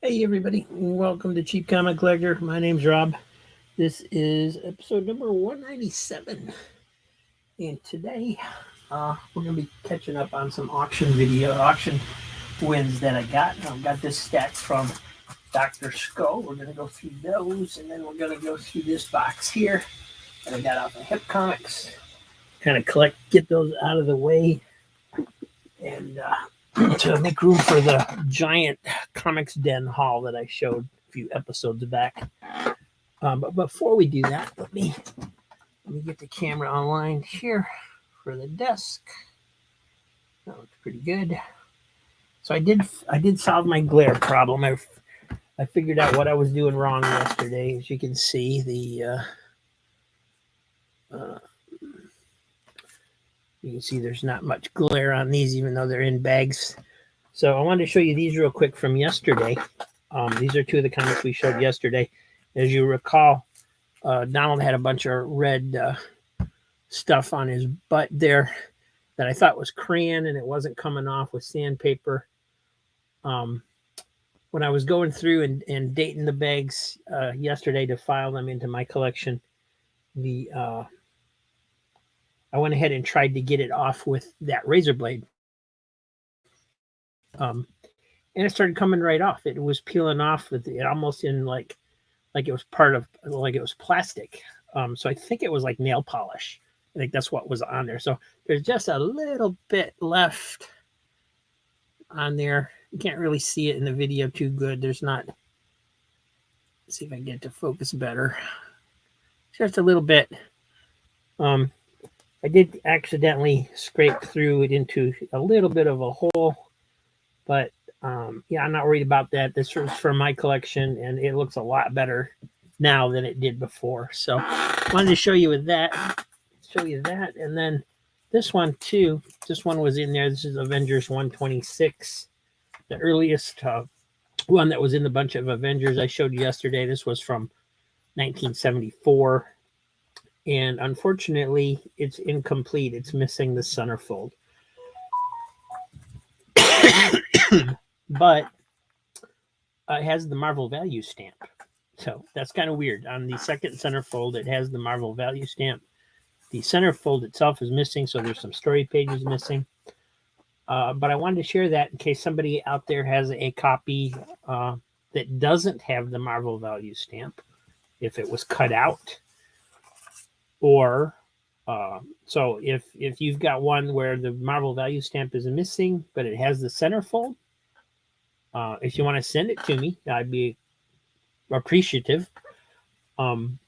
Hey everybody, welcome to Cheap Comic Collector. My name's Rob. This is episode number 197. And today we're going to be catching up on some auction wins that I got. I've got this stack from Dr. Skull. We're going to go through those, and then we're going to go through this box here that I got off of Hip Comics. Kind of get those out of the way, and to make room for the giant Comics Den haul that I showed a few episodes back. But before we do that, let me get the camera online here for the desk. That looks pretty good. So I did solve my glare problem. I figured out what I was doing wrong yesterday. As you can see, you can see there's not much glare on these, even though they're in bags. So I wanted to show you these real quick from yesterday. These are two of the comics we showed yesterday. As you recall, Donald had a bunch of red stuff on his butt there that I thought was crayon, and it wasn't coming off with sandpaper. When I was going through and dating the bags yesterday to file them into my collection, I went ahead and tried to get it off with that razor blade. And it started coming right off. It was peeling off with it almost in like it was like it was plastic. So I think it was like nail polish. I think that's what was on there. So there's just a little bit left on there. You can't really see it in the video too good. There's not. Let's see if I can get it to focus better. Just a little bit. I did accidentally scrape through it into a little bit of a hole, but yeah, I'm not worried about that. This was for my collection, and it looks a lot better now than it did before. So I wanted to show you that, and then this one too. This one was in there. This is Avengers 126, the earliest one that was in the bunch of Avengers I showed you yesterday. This was from 1974. And unfortunately, it's incomplete. It's missing the centerfold. But it has the Marvel value stamp. So that's kind of weird. On the second centerfold, it has the Marvel value stamp. The centerfold itself is missing, so there's some story pages missing. But I wanted to share that in case somebody out there has a copy that doesn't have the Marvel value stamp, if it was cut out. Or so if you've got one where the Marvel value stamp is missing, but it has the centerfold, if you want to send it to me, I'd be appreciative. But on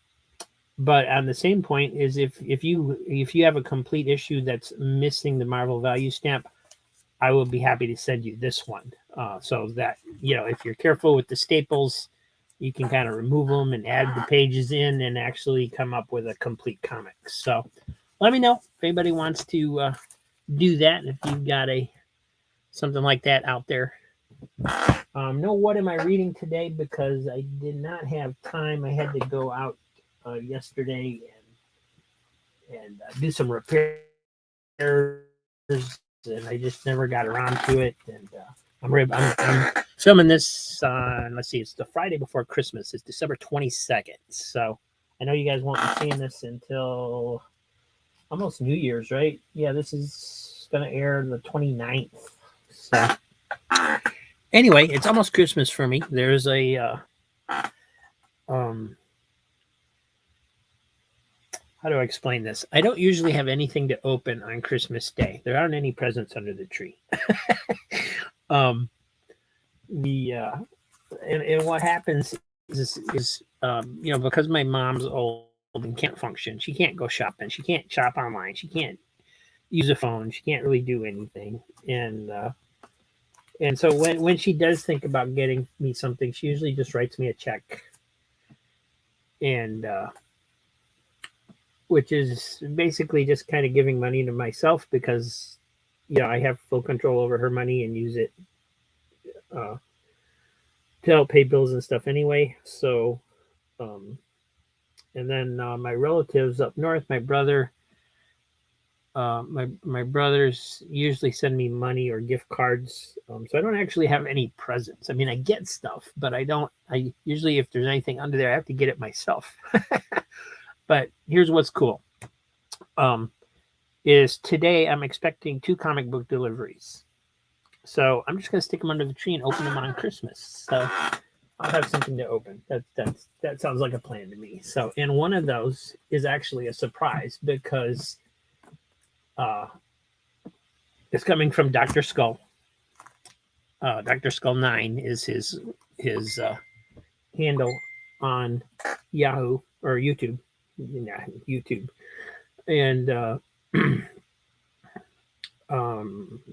the same point is if you have a complete issue that's missing the Marvel value stamp, I will be happy to send you this one. So that, if you're careful with the staples, you can kind of remove them and add the pages in and actually come up with a complete comic. So let me know if anybody wants to do that. If you've got something like that out there. No, what am I reading today? Because I did not have time. I had to go out yesterday and do some repairs, and I just never got around to it. And I'm filming this let's see, it's the Friday before Christmas. It's December 22nd. So I know you guys won't be seeing this until almost New Year's, right? Yeah, this is going to air the 29th. So anyway, it's almost Christmas for me. There's a how do I explain this? I don't usually have anything to open on Christmas Day. There aren't any presents under the tree. And what happens is because my mom's old and can't function, she can't go shopping, she can't shop online, she can't use a phone, she can't really do anything, and so when she does think about getting me something, she usually just writes me a check, and which is basically just kind of giving money to myself, because I have full control over her money and use it to help pay bills and stuff anyway. So and then my relatives up north, my brother my brothers usually send me money or gift cards, so I don't actually have any presents. I mean, I get stuff, but I don't. I usually, if there's anything under there, I have to get it myself. But here's what's cool: um, is today I'm expecting 2 comic book deliveries. So I'm just gonna stick them under the tree and open them on Christmas. So I'll have something to open. That sounds like a plan to me. So, and one of those is actually a surprise because it's coming from Dr. Skull. Dr. Skull9 is his handle on Yahoo or YouTube. Yeah, YouTube. And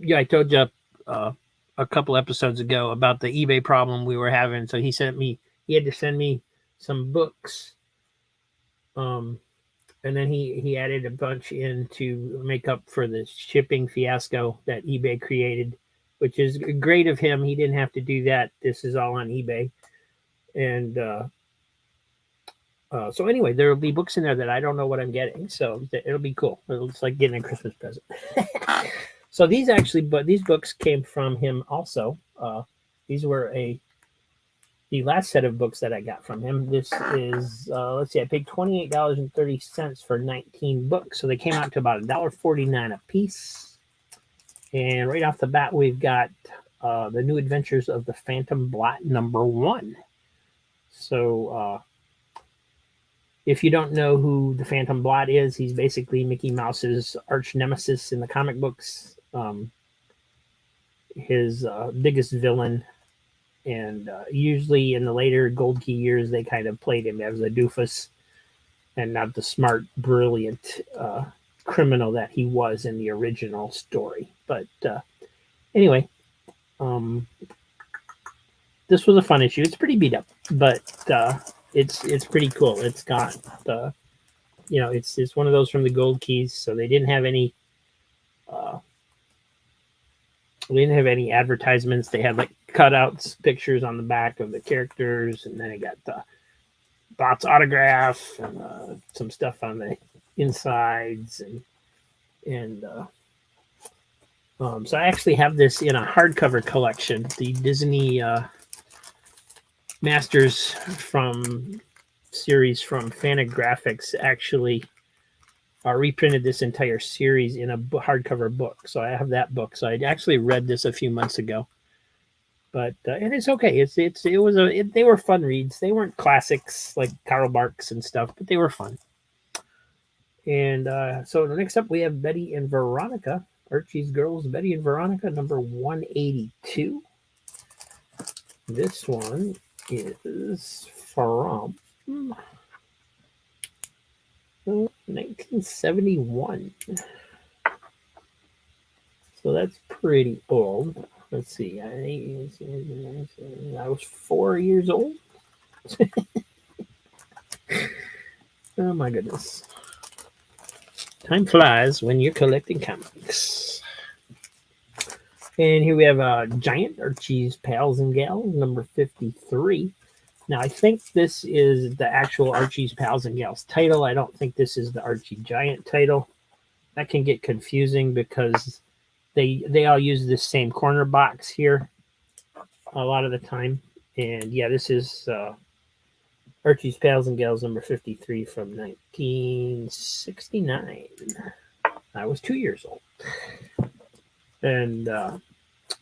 yeah, I told you a couple episodes ago about the eBay problem we were having. So he had to send me some books. And then he added a bunch in to make up for the shipping fiasco that eBay created, which is great of him. He didn't have to do that. This is all on eBay. And so anyway, there will be books in there that I don't know what I'm getting. So it'll be cool. It's like getting a Christmas present. So these books came from him also. These were the last set of books that I got from him. This is, let's see, I paid $28.30 for 19 books. So they came out to about $1.49 a piece. And right off the bat, we've got The New Adventures of the Phantom Blot #1. So if you don't know who the Phantom Blot is, he's basically Mickey Mouse's arch nemesis in the comic books. His biggest villain. And usually in the later Gold Key years, they kind of played him as a doofus and not the smart, brilliant criminal that he was in the original story. But anyway, this was a fun issue. It's pretty beat up, but it's pretty cool. It's got it's one of those from the Gold Keys, so they didn't have any. We didn't have any advertisements. They had like cutouts, pictures on the back of the characters, and then it got the Bot's autograph and some stuff on the insides, and so I actually have this in a hardcover collection. The Disney Masters from series from Fantagraphics actually reprinted this entire series in a hardcover book. So I have that book. So I actually read this a few months ago, but and it's okay. They were fun reads. They weren't classics like Karl Barks and stuff, but they were fun. And so next up we have Betty and Veronica, Archie's Girls, Betty and Veronica, number 182. This one is from 1971. So that's pretty old. Let's see. I was 4 years old. Oh my goodness. Time flies when you're collecting comics. And here we have Giant, Archie's Pals and Gals, number 53. Now, I think this is the actual Archie's Pals and Gals title. I don't think this is the Archie Giant title. That can get confusing because they all use this same corner box here a lot of the time. And yeah, this is Archie's Pals and Gals number 53 from 1969. I was 2 years old. And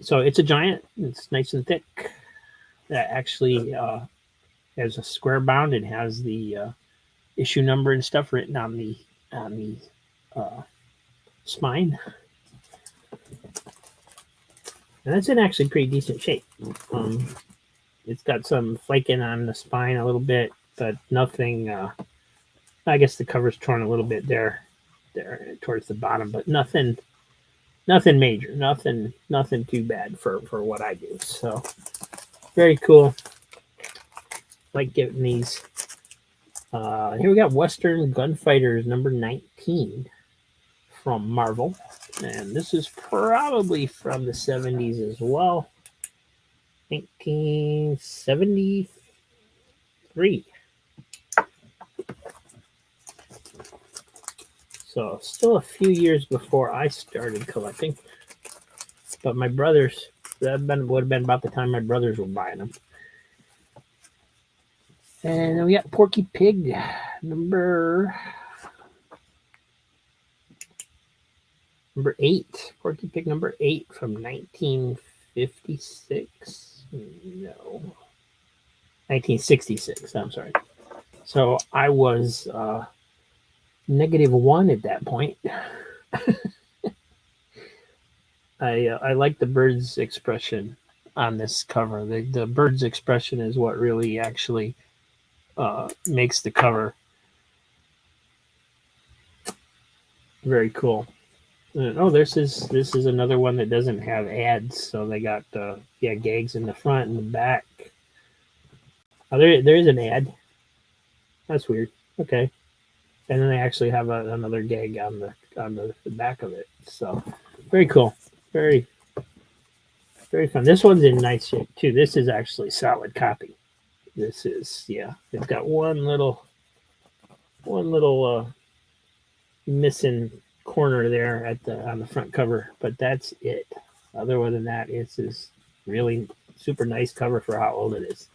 so it's a giant. It's nice and thick. That actually has a square bound and has the issue number and stuff written on the spine. And that's in actually pretty decent shape. It's got some flaking on the spine a little bit, but nothing. I guess the cover's torn a little bit there towards the bottom, but nothing major, nothing too bad for what I do. So very cool. Like getting these. Here we got Western Gunfighters number 19 from Marvel. And this is probably from the 70s as well. 1973. So still a few years before I started collecting. But my brothers, would have been about the time my brothers were buying them. And then we got Porky Pig number 8. Porky Pig number 8 from 1956. No. 1966, I'm sorry. So I was -1 at that point. I like the bird's expression on this cover. The bird's expression is what really actually makes the cover very cool. Oh, this is another one that doesn't have ads, so they got gags in the front and the back. Oh, there is an ad. That's weird. Okay, and then they actually have another gag on the back of it. So very cool, very fun. This one's in nice shape too. This is actually solid copy. This is It's got one little missing corner there on the front cover, but that's it. Other than that, it's this really super nice cover for how old it is.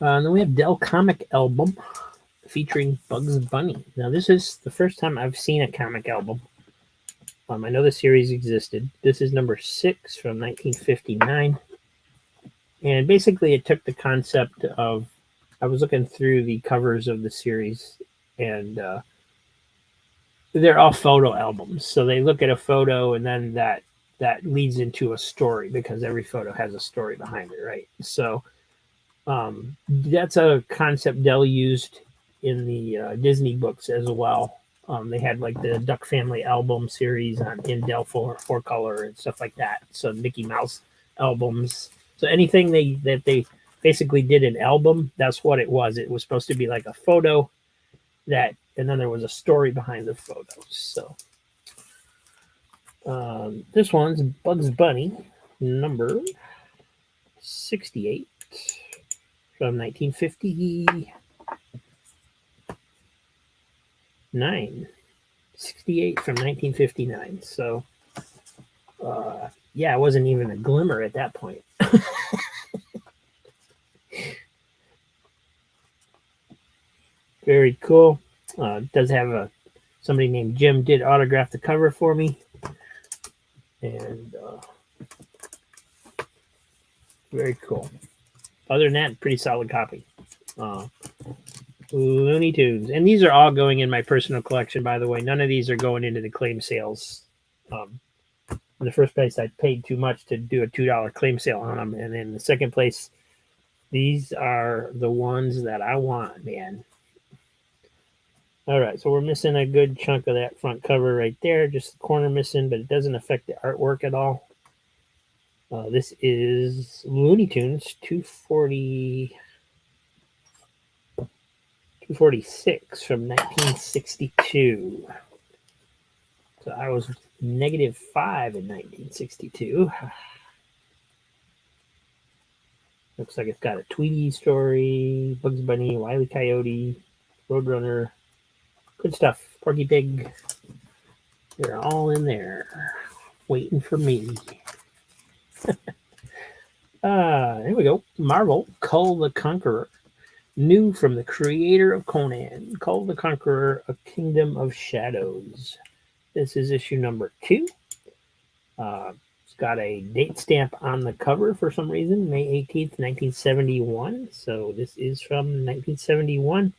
And then we have Dell comic album featuring Bugs Bunny. Now this is the first time I've seen a comic album. I know the series existed. This is number 6 from 1959. And basically it took the concept of, I was looking through the covers of the series, and they're all photo albums. So they look at a photo and then that leads into a story, because every photo has a story behind it, right? So that's a concept Dell used in the Disney books as well. They had like the Duck Family album series in Dell 4 color and stuff like that. So Mickey Mouse albums. So anything that they basically did an album, that's what it was. It was supposed to be like a photo and then there was a story behind the photos. So this one's Bugs Bunny number 68 from 1959. 68 from 1959. So it wasn't even a glimmer at that point. Very cool. It does have somebody named Jim did autograph the cover for me, and very cool. Other than that, pretty solid copy. Looney Tunes, and these are all going in my personal collection, by the way. None of these are going into the claim sales. In the first place, I paid too much to do a $2 claim sale on them, and in the second place, these are the ones that I want, man. All right, so we're missing a good chunk of that front cover right there, just the corner missing, but it doesn't affect the artwork at all. This is Looney Tunes 246 from 1962. So I was -5 in 1962. Looks like it's got a Tweety story, Bugs Bunny, Wile E. Coyote, Roadrunner. Good stuff. Porky Pig. They're all in there waiting for me. Here we go. Marvel, Kull the Conqueror. New from the creator of Conan. Kull the Conqueror, A Kingdom of Shadows. This is issue number 2. It's got a date stamp on the cover for some reason. May 18th, 1971. So this is from 1971.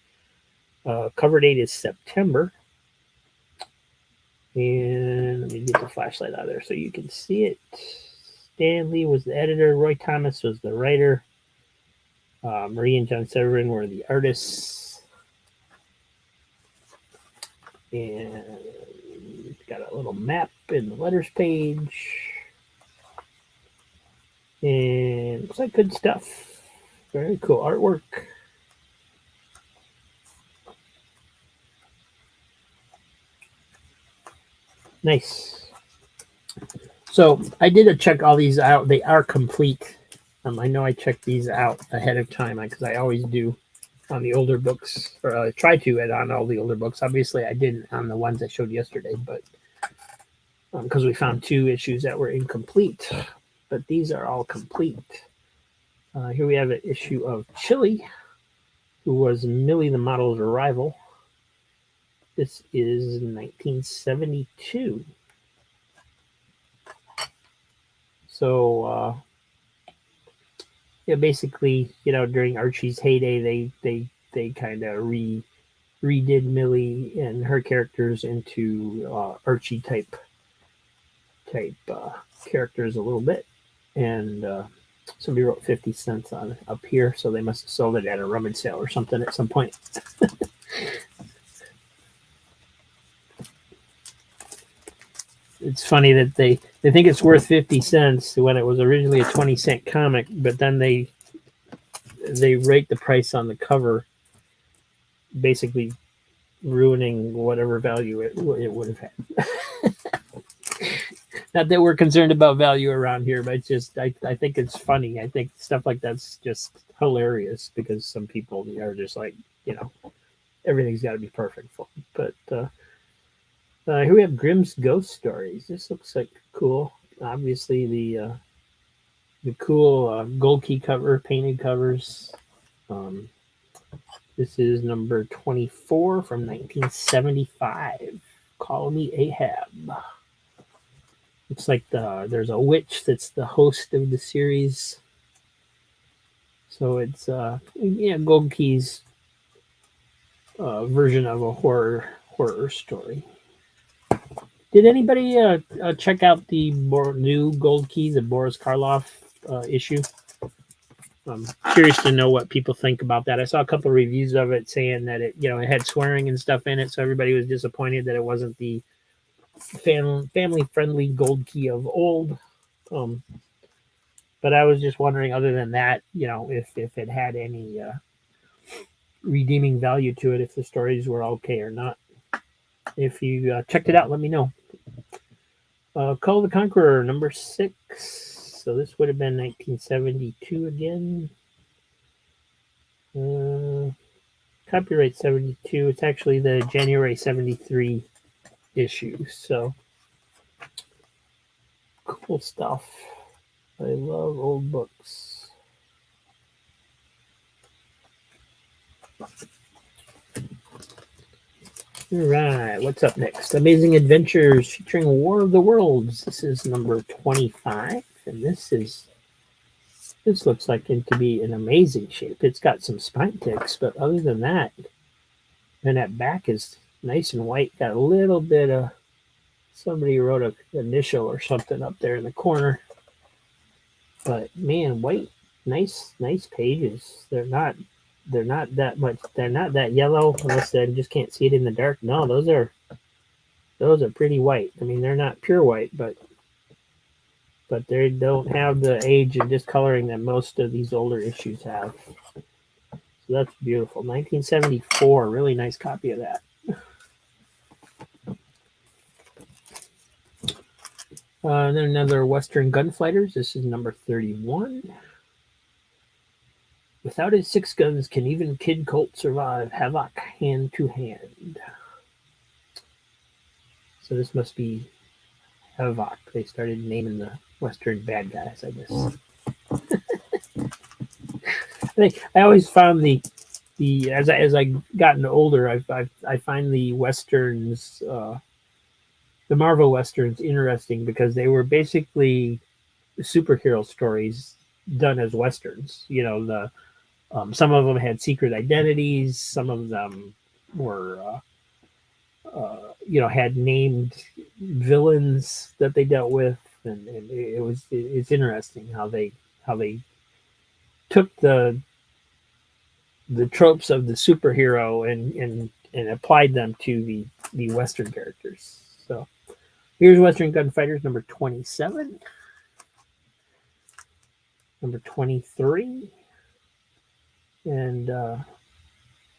Cover date is September. And let me get the flashlight out of there so you can see it. Stan Lee was the editor. Roy Thomas was the writer. Marie and John Severin were the artists. And got a little map in the letters page. And looks like good stuff. Very cool artwork. Nice. So I did check all these out. They are complete. I know I checked these out ahead of time because I always do. on the older books, or I tried to on all the older books. Obviously, I didn't on the ones I showed yesterday, but because we found 2 issues that were incomplete. But these are all complete. Here we have an issue of Chili, who was Millie the model's rival. This is 1972. So, yeah, basically, during Archie's heyday, they kind of redid Millie and her characters into Archie type characters a little bit, and somebody wrote 50 cents on it up here, so they must have sold it at a rummage sale or something at some point. It's funny that they think it's worth 50 cents when it was originally a 20-cent comic, but then they rate the price on the cover, basically ruining whatever value it would have had. Not that we're concerned about value around here, but it's just I think it's funny. I think stuff like that's just hilarious because some people are just like, everything's got to be perfect for them. But here we have Grimm's Ghost Stories. This looks like cool. Obviously, the cool gold key cover, painted covers. This is number 24 from 1975. Call Me Ahab. Looks like there's a witch that's the host of the series. So it's Gold Key's version of a horror story. Did anybody check out the new Gold Key, the Boris Karloff issue? I'm curious to know what people think about that. I saw a couple of reviews of it saying that it had swearing and stuff in it, so everybody was disappointed that it wasn't the family-friendly Gold Key of old. But I was just wondering, other than that, if it had any redeeming value to it, if the stories were okay or not. If you checked it out, let me know. Call the Conqueror, number 6. So this would have been 1972 again. Copyright 72. It's actually the January 73 issue. So cool stuff. I love old books. All right, what's up next? Amazing Adventures featuring War of the Worlds. This is number 25, and this looks like it to be in amazing shape. It's got some spine ticks, but other than that, and that back is nice and white. Got a little bit of somebody wrote an initial or something up there in the corner. But man, white, nice pages. They're not that much. They're not that yellow unless I just can't see it in the dark. No, those are pretty white. I mean, they're not pure white, but they don't have the age and discoloring that most of these older issues have. So that's beautiful. 1974, really nice copy of that. Then another Western Gunfighters. This is number 31. Without his 6 guns, can even Kid Colt survive Havoc hand to hand? So this must be Havoc. They started naming the Western bad guys, I guess. I always found the as I gotten older, I find the Westerns, the Marvel Westerns, interesting because they were basically superhero stories done as Westerns. Some of them had secret identities. Some of them were, had named villains that they dealt with, and it's interesting how they took the tropes of the superhero and applied them to the Western characters. So here's Western Gunfighters number 27, number 23. And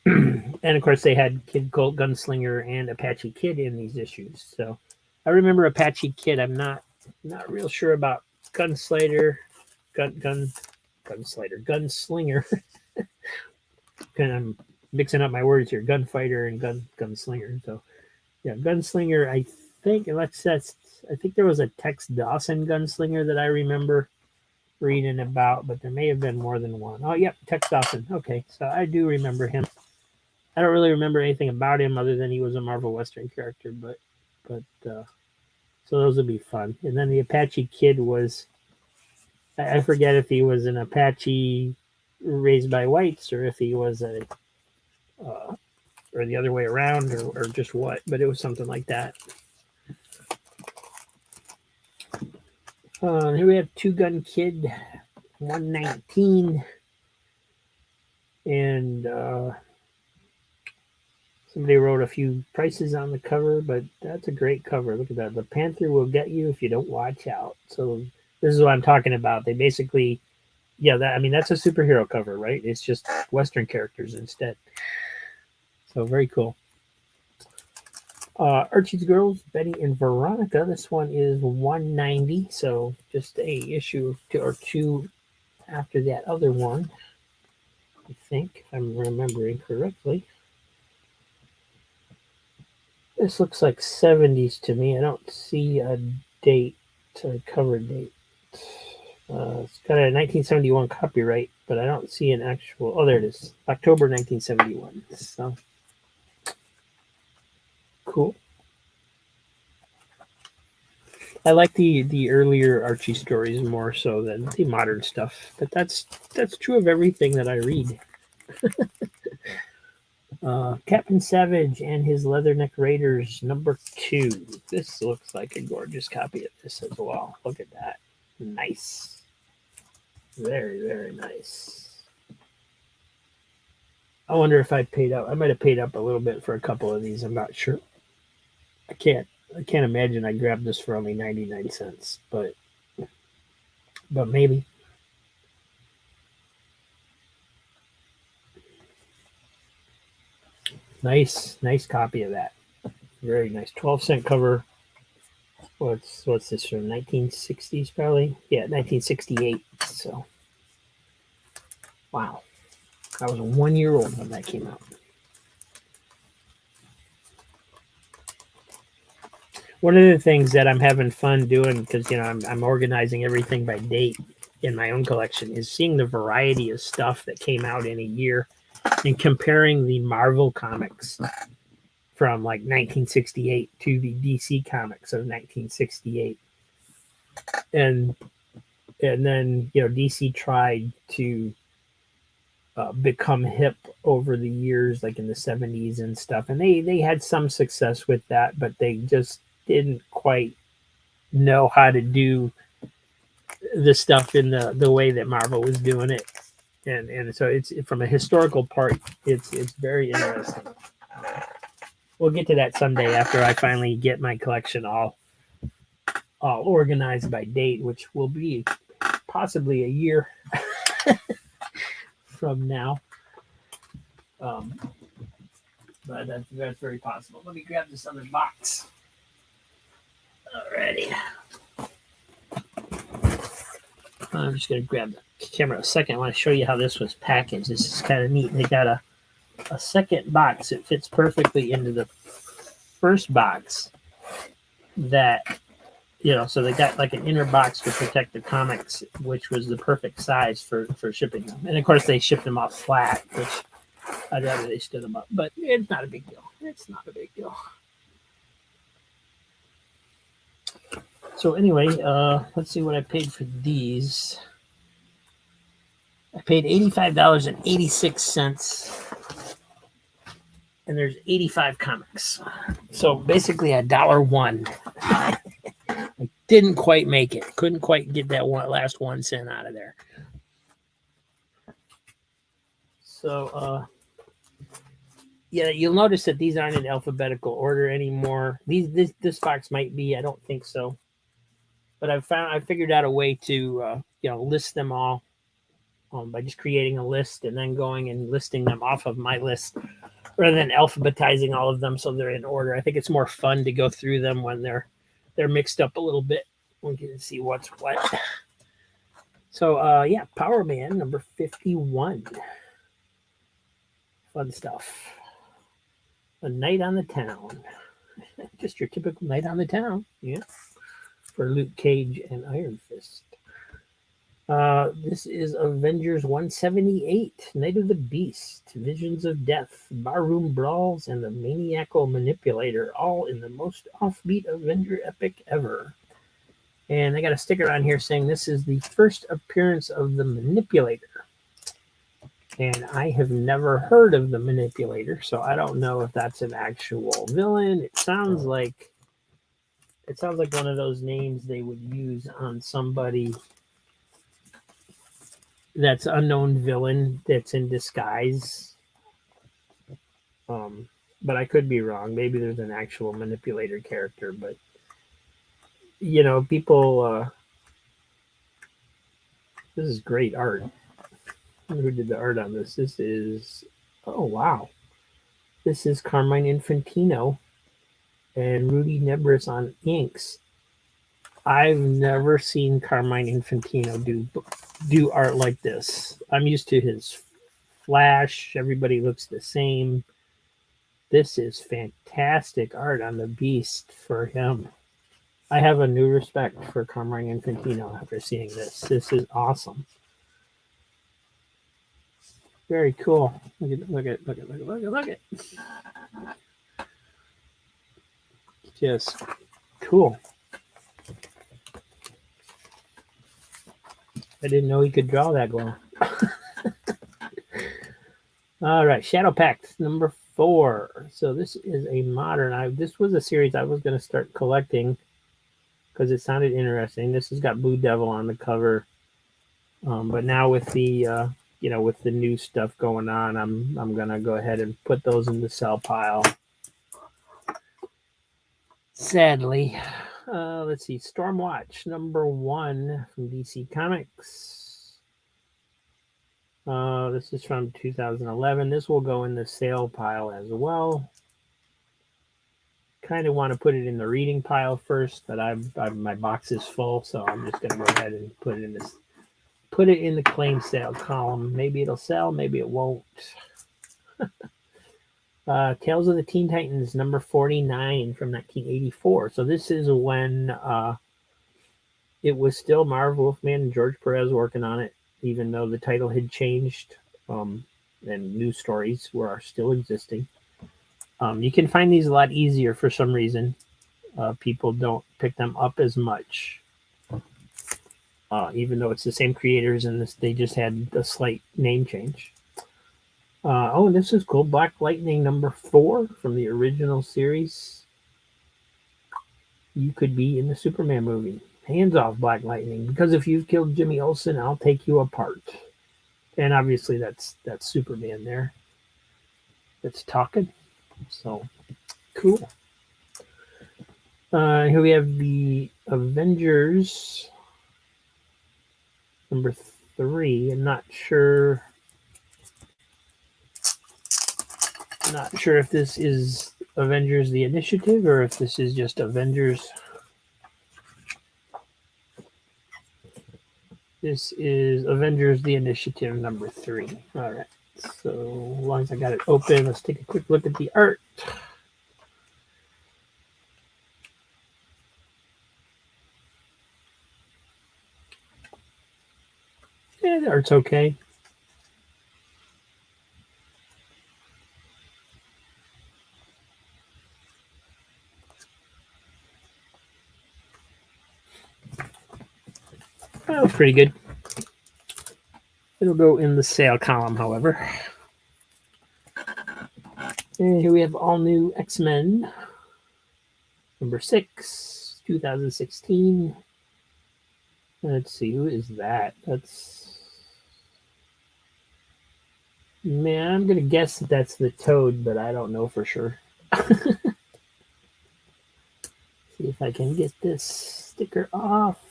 and of course they had Kid Colt, Gunslinger, and Apache Kid in these issues. So I remember Apache Kid. I'm not real sure about Gunslinger. And I'm mixing up my words here, gunfighter and gunslinger. So yeah, gunslinger. I think I think there was a Tex Dawson gunslinger that I remember reading about, but there may have been more than one. Oh, yep, Tex Dawson. Okay, so I do remember him. I don't really remember anything about him other than he was a Marvel Western character, but so those would be fun. And then the Apache Kid was, I forget if he was an Apache raised by whites or if he was a or the other way around or just what, but it was something like that. Here we have Two Gun Kid 119, and somebody wrote a few prices on the cover, but that's a great cover. Look at that. The Panther will get you if you don't watch out. So this is what I'm talking about. They basically, yeah, that's a superhero cover, right? It's just Western characters instead. So very cool. Archie's Girls, Betty and Veronica. This one is 190, so just a issue or two after that other one, I think, if I'm remembering correctly. This looks like 70s to me. I don't see a date, a cover date. It's got a 1971 copyright, but I don't see an actual. Oh, there it is, October 1971. So cool. I like the earlier Archie stories more so than the modern stuff, but that's true of everything that I read. Captain Savage and his Leatherneck Raiders #2. This looks like a gorgeous copy of this as well. Look at that. Nice. Very, very nice. I wonder if I paid up. I might have paid up a little bit for a couple of these. I'm not sure. I can't imagine I grabbed this for only 99 cents, but maybe. Nice copy of that. Very nice. 12-cent cover. What's this from? 1960s probably? Yeah, 1968. So, wow. I was 1 year old when that came out. One of the things that I'm having fun doing, because I'm organizing everything by date in my own collection, is seeing the variety of stuff that came out in a year and comparing the Marvel comics from like 1968 to the DC comics of 1968. And then DC tried to become hip over the years, like in the 70s and stuff, and they had some success with that, but they just didn't quite know how to do the stuff in the way that Marvel was doing it, and so it's from a historical part, it's very interesting. We'll get to that someday after I finally get my collection all organized by date, which will be possibly a year from now. But that's very possible. Let me grab this other box. Alrighty. I'm just going to grab the camera a second. I want to show you how this was packaged. This is kind of neat. They got a second box. It fits perfectly into the first box that, so they got like an inner box to protect the comics, which was the perfect size for shipping them. And of course, they shipped them off flat, which I'd rather they stood them up, but it's not a big deal. It's not a big deal. So anyway, let's see what I paid for these. I paid $85.86, and there's 85 comics. So basically $1. I didn't quite make it. Couldn't quite get that last 1 cent out of there. So yeah, you'll notice that these aren't in alphabetical order anymore. This box might be. I don't think so. But I figured out a way to list them all by just creating a list and then going and listing them off of my list rather than alphabetizing all of them so they're in order. I think it's more fun to go through them when they're mixed up a little bit. We can see what's what. So yeah, Power Man #51. Fun stuff. A night on the town. Just your typical night on the town. Yeah. For Luke Cage and Iron Fist. This is Avengers 178, Night of the Beast, Visions of Death, Barroom Brawls, and the Maniacal Manipulator, all in the most offbeat Avenger epic ever. And I got a sticker on here saying this is the first appearance of the Manipulator. And I have never heard of the Manipulator, so I don't know if that's an actual villain. It sounds like one of those names they would use on somebody that's unknown villain that's in disguise. But I could be wrong. Maybe there's an actual Manipulator character, but people. This is great art. Who did the art on this? This is wow. This is Carmine Infantino and Rudy Nebris on inks. I've never seen Carmine Infantino do art like this. I'm used to his Flash. Everybody looks the same. This is fantastic art on the Beast for him. I have a new respect for Carmine Infantino after seeing this. This is awesome. Very cool. Look at. Just cool. I didn't know he could draw that well. All right, Shadow Pact number 4. So this is a modern. This was a series I was going to start collecting because it sounded interesting. This has got Blue Devil on the cover, but now with the with the new stuff going on, I'm gonna go ahead and put those in the sell pile. Sadly. Let's see, Stormwatch number 1 from DC Comics. This is from 2011. This will go in the sale pile as well. Kind of want to put it in the reading pile first, but my box is full, so I'm just gonna go ahead and put it in the claim sale column. Maybe it'll sell, maybe it won't. Tales of the Teen Titans number 49 from 1984. So this is when it was still Marv Wolfman and George Perez working on it, even though the title had changed, and new stories are still existing. You can find these a lot easier for some reason. People don't pick them up as much, even though it's the same creators and they just had a slight name change. This is cool. Black Lightning number 4 from the original series. You could be in the Superman movie. Hands off, Black Lightning, because if you've killed Jimmy Olsen, I'll take you apart. And obviously that's Superman there that's talking. So cool. Here we have the Avengers number 3. I'm not sure if this is Avengers the Initiative or if this is just Avengers. This is Avengers the Initiative number 3. All right. So as long as I got it open, let's take a quick look at the art. Yeah, the art's okay. Oh, pretty good. It'll go in the sale column, however. And here we have all new X-Men number 6, 2016. Let's see, who is that? Man, I'm gonna guess that's the Toad, but I don't know for sure. See if I can get this sticker off.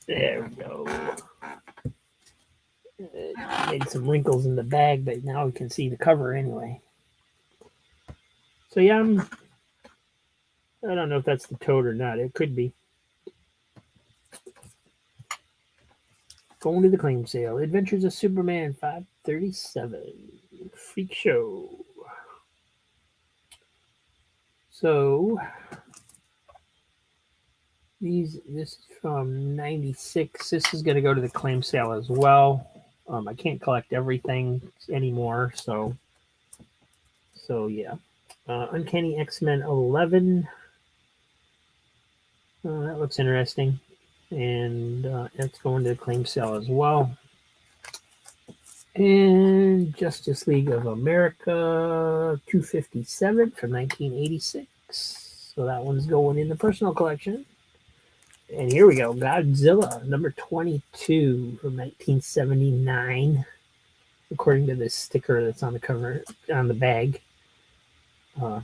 There we go. Made some wrinkles in the bag, but now we can see the cover anyway. So yeah, I don't know if that's the toad or not. It could be. Going to the claim sale. Adventures of Superman 537. Freak Show. So this is from 96. This is going to go to the claim sale as well. I can't collect everything anymore, so yeah. Uncanny X-Men 11. That looks interesting, and it's going to the claim sale as well. And Justice League of America 257 from 1986. So that one's going in the personal collection. And here we go, Godzilla number 22 from 1979, according to this sticker that's on the cover, on the bag.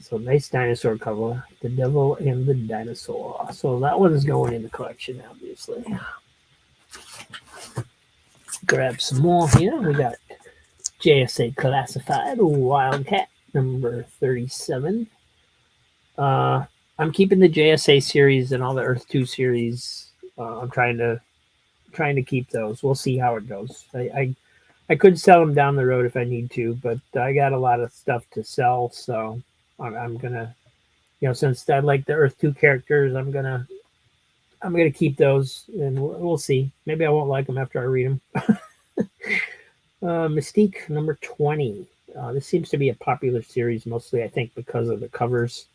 So nice dinosaur cover, the devil and the dinosaur. So that one's going in the collection, obviously. Grab some more here. We got JSA Classified Wildcat number 37. I'm keeping the JSA series and all the Earth 2 series. I'm trying to keep those. We'll see how it goes. I could sell them down the road if I need to, but I got a lot of stuff to sell, so I'm gonna, since I like the Earth 2 characters, I'm gonna keep those, and we'll see. Maybe I won't like them after I read them. Mystique number 20. This seems to be a popular series, mostly I think because of the covers.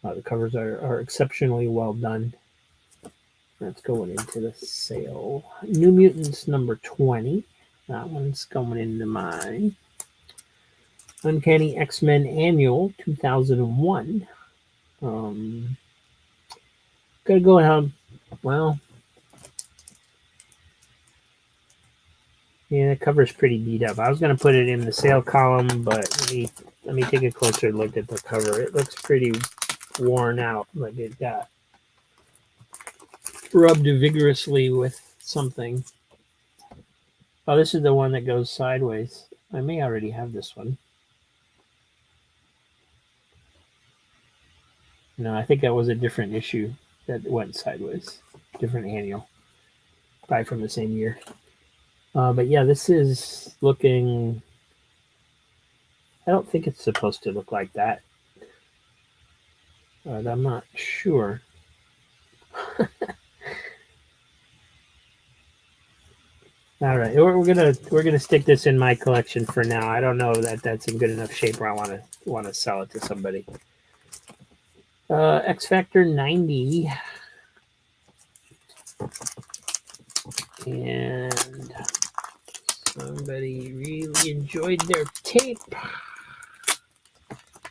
The covers are exceptionally well done. That's going into the sale. New Mutants number 20. That one's going into my Uncanny X-Men Annual 2001. Gotta go ahead. Well, yeah, the cover's pretty beat up. I was gonna put it in the sale column, but let me take a closer look at the cover. It looks pretty worn out, like it got rubbed vigorously with something. Oh, this is the one that goes sideways. I may already have this one. No, I think that was a different issue that went sideways. Different annual. Probably from the same year. But yeah, this is looking... I don't think it's supposed to look like that. But I'm not sure. All right, we're gonna stick this in my collection for now. I don't know that that's in good enough shape where I want to sell it to somebody. X Factor 90, and somebody really enjoyed their tape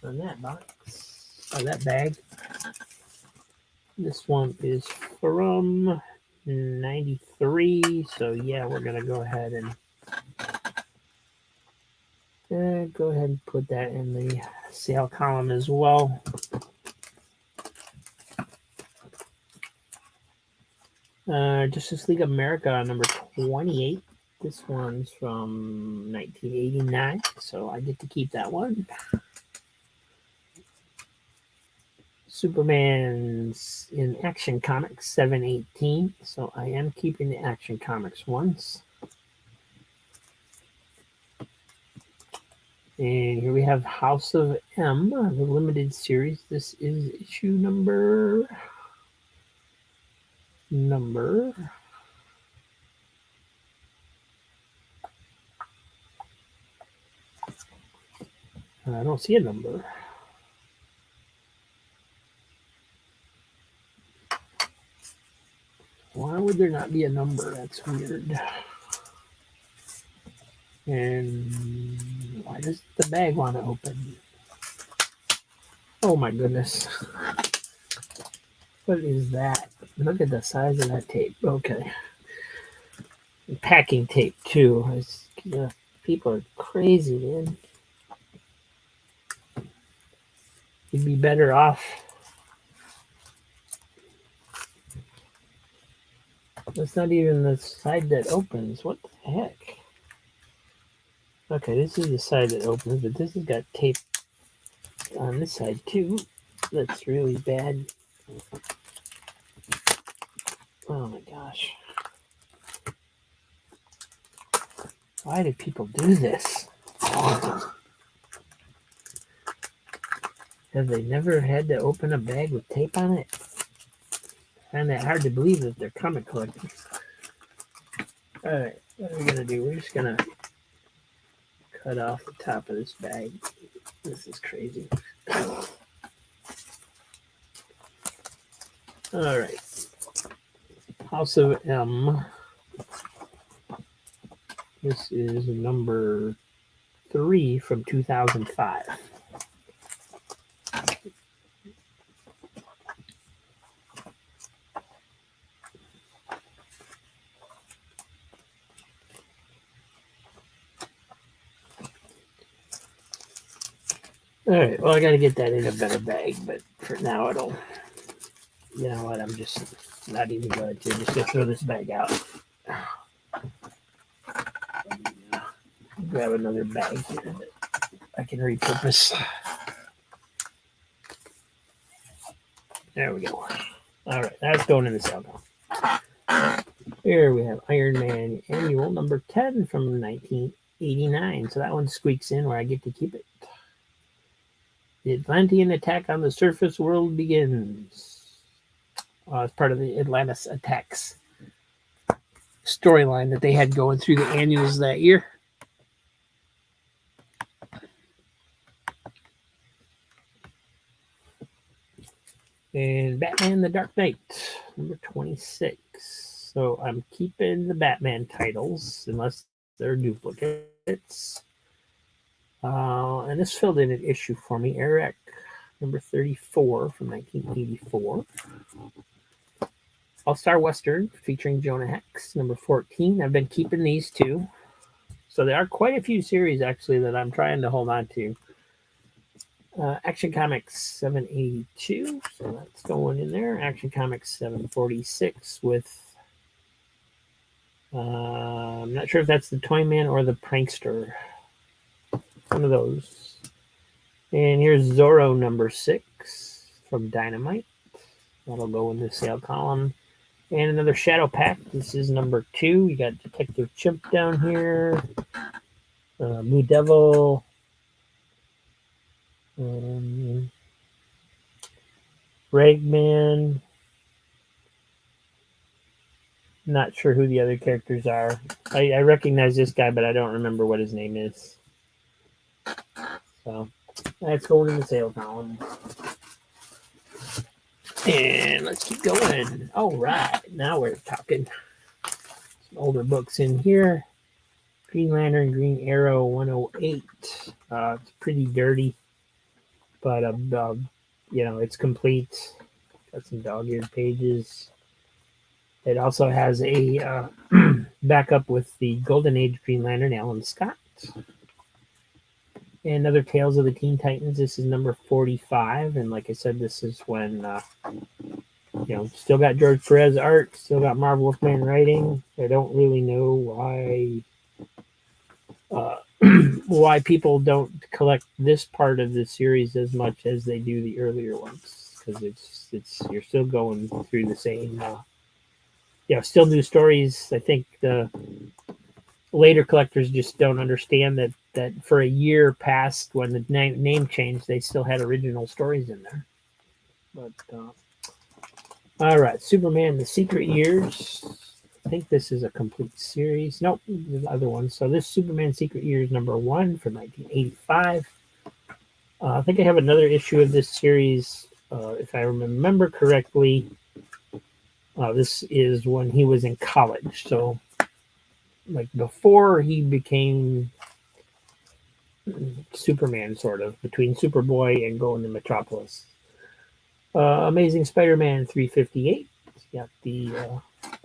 on that box, or that bag. This one is from 93, so yeah, we're gonna go ahead and put that in the sale column as well. Justice League America number 28. This one's from 1989, so I get to keep that one. Superman's in Action Comics 718, so I am keeping the Action Comics ones. And here we have House of M, the limited series. This is issue number... I don't see a number. Why would there not be a number? That's weird. And why does the bag want to open? Oh my goodness. What is that? Look at the size of that tape. Okay. And packing tape too. People are crazy, man. You'd be better off. That's not even the side that opens. What the heck? Okay, this is the side that opens, but this has got tape on this side too. that's really bad. Oh my gosh. Why do people do this? Have they never had to open a bag with tape on it? I find that hard to believe that they're comic collectors. Alright, what are we going to do? We're just going to cut off the top of this bag. This is crazy. Alright. House of M. This is number 3 from 2005. All right, well, I got to get that in a better bag, but for now, you know what, I'm just not even going to. Just going to throw this bag out. Grab another bag here that I can repurpose. There we go. All right, that's going in the sale now. Here we have Iron Man Annual number 10 from 1989. So that one squeaks in where I get to keep it. The Atlantean attack on the surface world begins. It's part of the Atlantis attacks storyline that they had going through the annuals that year. And Batman the Dark Knight, number 26. So I'm keeping the Batman titles unless they're duplicates. And this filled in an issue for me. Eric, number 34 from 1984. All-Star Western featuring Jonah Hex, number 14. I've been keeping these two. So there are quite a few series, actually, that I'm trying to hold on to. Action Comics 782. So that's going in there. Action Comics 746 with... I'm not sure if that's the Toyman or the Prankster. One of those. And here's Zorro number 6 from Dynamite. That'll go in the sale column. And another Shadow Pack. This is number 2. You got Detective Chimp down here. Blue Devil. Ragman. Not sure who the other characters are. I recognize this guy, but I don't remember what his name is. So that's going in the sale column. And let's keep going. All right, now we're talking. Some older books in here. Green Lantern, Green Arrow 108. It's pretty dirty, but you know, it's complete. Got some dog-eared pages. It also has a backup with the Golden Age Green Lantern, Alan Scott. And another Tales of the Teen Titans. This is number 45. And like I said, this is when, you know, still got George Perez art, still got Marv Wolfman writing. I don't really know why people don't collect this part of the series as much as they do the earlier ones. Because it's you're still going through the same... still new stories. I think the later collectors just don't understand that for a year past when the name changed, they still had original stories in there. But all right, Superman: The Secret Years. I think this is a complete series. Nope, the other one. So this Superman: Secret Years number 1 from 1985. I think I have another issue of this series, if I remember correctly. This is when he was in college. So, like, before he became Superman, sort of, between Superboy and going to Metropolis. Amazing Spider-Man 358. Got the,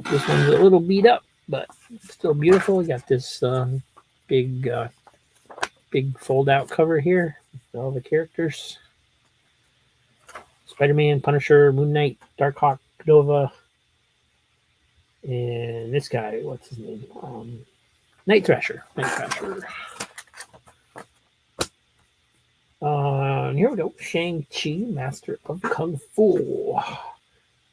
this one's a little beat up, but still beautiful. You got this big fold-out cover here with all the characters. Spider-Man, Punisher, Moon Knight, Darkhawk, Nova, and this guy, what's his name? Night Thrasher. And here we go. Shang-Chi, Master of Kung Fu.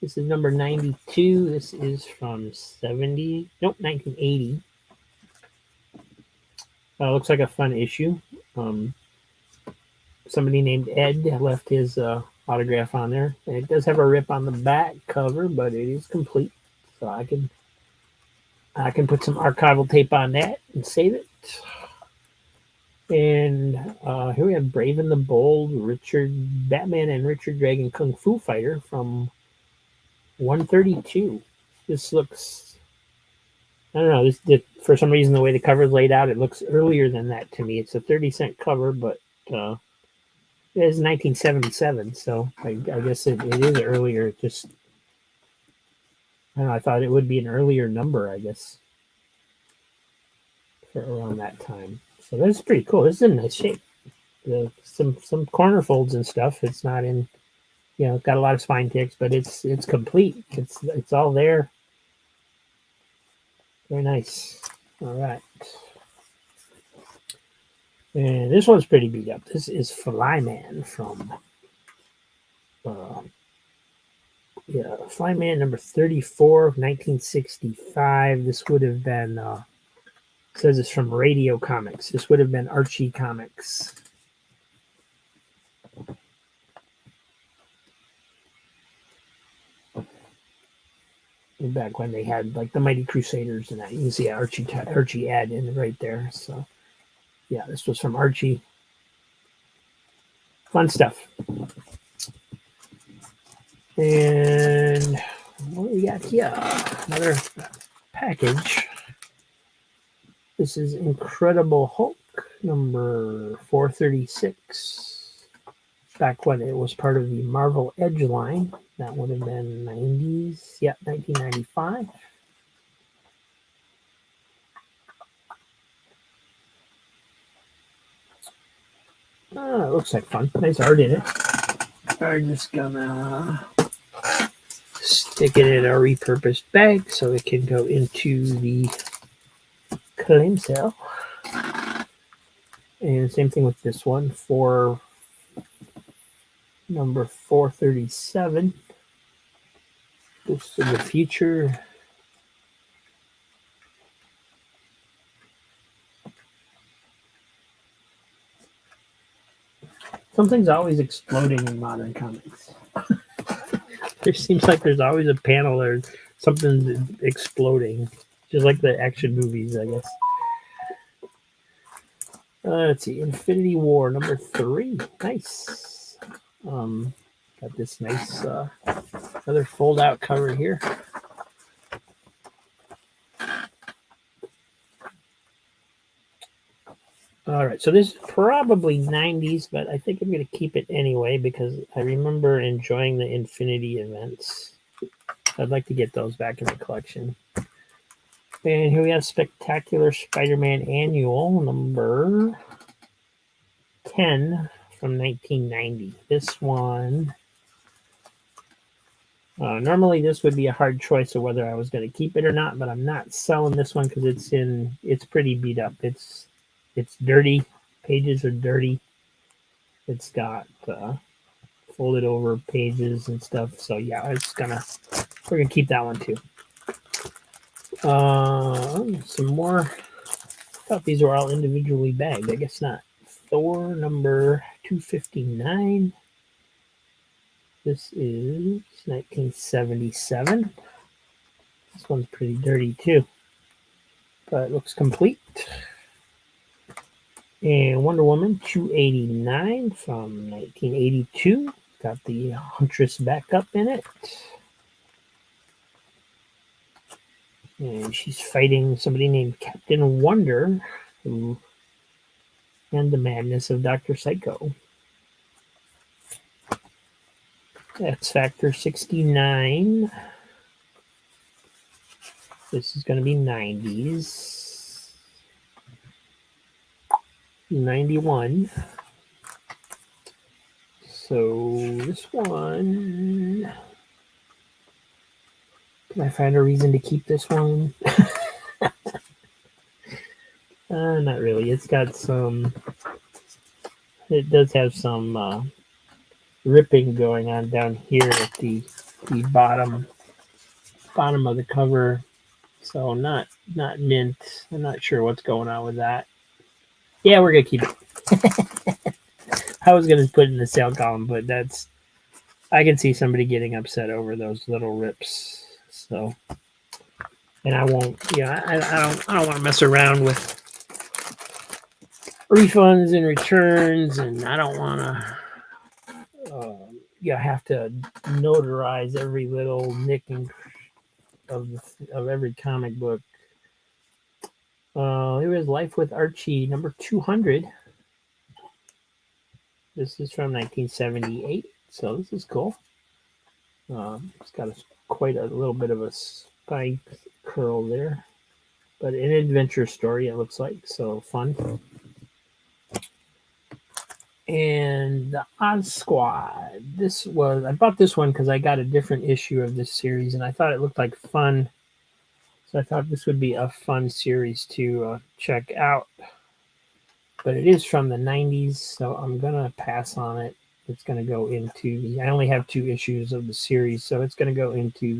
This is number 92. This is from 1980. Looks like a fun issue. Somebody named Ed left his autograph on there. And it does have a rip on the back cover, but it is complete. So I can put some archival tape on that and save it. And here we have Brave and the Bold, Batman and Richard Dragon Kung Fu Fighter from 132. This looks, I don't know, for some reason the way the cover is laid out, it looks earlier than that to me. It's a 30-cent cover, but it is 1977, so I guess it is earlier. Just, I don't know, I thought it would be an earlier number, I guess, for around that time. So that's pretty cool. This is in nice shape. Some corner folds and stuff. It's not in, it's got a lot of spine ticks, but it's complete. It's all there. Very nice. All right. And this one's pretty beat up. This is Flyman from Flyman number 34 of 1965. This would have been it says it's from Radio Comics. This would have been Archie Comics. Back when they had like the Mighty Crusaders and that. You can see Archie ad in right there. So yeah, this was from Archie. Fun stuff. And what do we got here? Another package. This is Incredible Hulk number 436. Back when it was part of the Marvel Edge line. That would have been 90s. Yeah, 1995. It looks like fun. Nice art in it. I'm just gonna stick it in a repurposed bag so it can go into the claim sale. And same thing with this one for number 437. This in the future. Something's always exploding in modern comics. There seems like there's always a panel or something exploding. Just like the action movies, I guess. Let's see. Infinity War number 3. Nice. Got this nice another fold out cover here. All right, so this is probably 90s, but I think I'm going to keep it anyway because I remember enjoying the Infinity events. I'd like to get those back in the collection. And here we have Spectacular Spider-Man Annual number 10 from 1990. This one, normally this would be a hard choice of whether I was going to keep it or not, but I'm not selling this one because it's pretty beat up. It's dirty. Pages are dirty. It's got folded over pages and stuff. So yeah, we're gonna keep that one too. Some more. I thought these were all individually bagged. I guess not. Thor number 259. This is 1977. This one's pretty dirty too, but it looks complete. And Wonder Woman 289 from 1982. Got the Huntress backup in it. And she's fighting somebody named Captain Wonder and the madness of Dr. Psycho. X Factor 69. This is going to be 90s. 91. So this one, can I find a reason to keep this one? Not really. It's got some it does have some ripping going on down here at the bottom of the cover. So not mint. I'm not sure what's going on with that. Yeah, we're gonna keep it. I was gonna put it in the sale column, but I can see somebody getting upset over those little rips. So, and I won't. Yeah, I don't want to mess around with refunds and returns, and I don't want to. Have to notarize every little nick of every comic book. Here is Life with Archie, number 200. This is from 1978, so this is cool. It's got quite a little bit of a spike curl there, but an adventure story it looks like, so fun. And the Oz Squad. I bought this one because I got a different issue of this series, and I thought it looked like fun. So I thought this would be a fun series to check out. But it is from the 90s, so I'm going to pass on it. It's going to go into I only have 2 issues of the series, so it's going to go into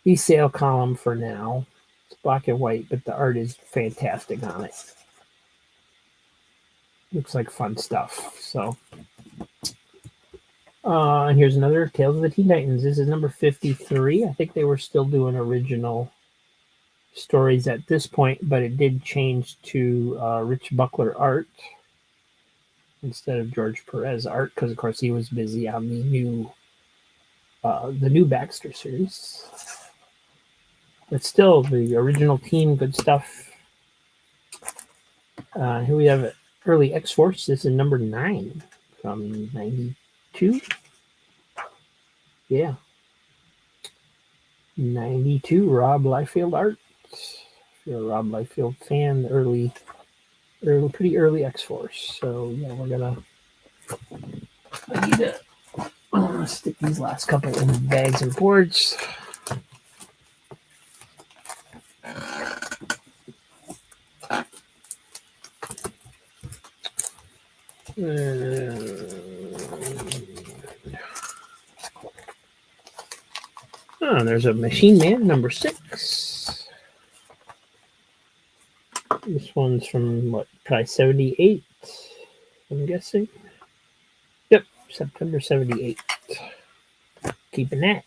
the sale column for now. It's black and white, but the art is fantastic on it. Looks like fun stuff. So, and here's another Tales of the Teen Titans. This is number 53. I think they were still doing original stories at this point, but it did change to Rich Buckler art instead of George Perez art, because of course he was busy on the new Baxter series. But still, the original team, good stuff. Here we have early X-Force. This is number 9 from 92. Yeah. 92, Rob Liefeld art. If you're a Rob Liefeld fan, pretty early X-Force. So, yeah, I need to stick these last couple in bags and boards. There's a Machine Man, number 6. This one's from, probably 78, I'm guessing. Yep, September 78. Keeping that.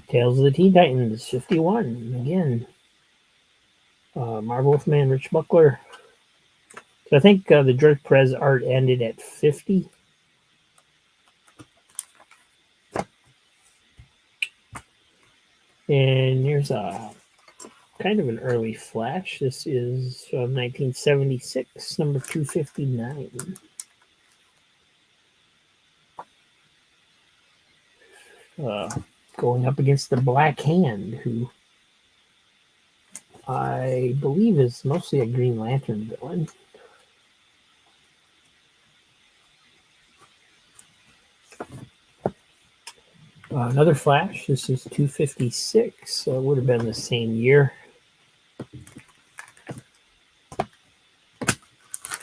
Tales of the Teen Titans, 51. Again, Marvelous Man, Rich Buckler. So I think the George Perez art ended at 50. And here's a kind of an early Flash. This is from 1976, number 259. Going up against the Black Hand, who I believe is mostly a Green Lantern villain. Another Flash. This is 256. So it would have been the same year.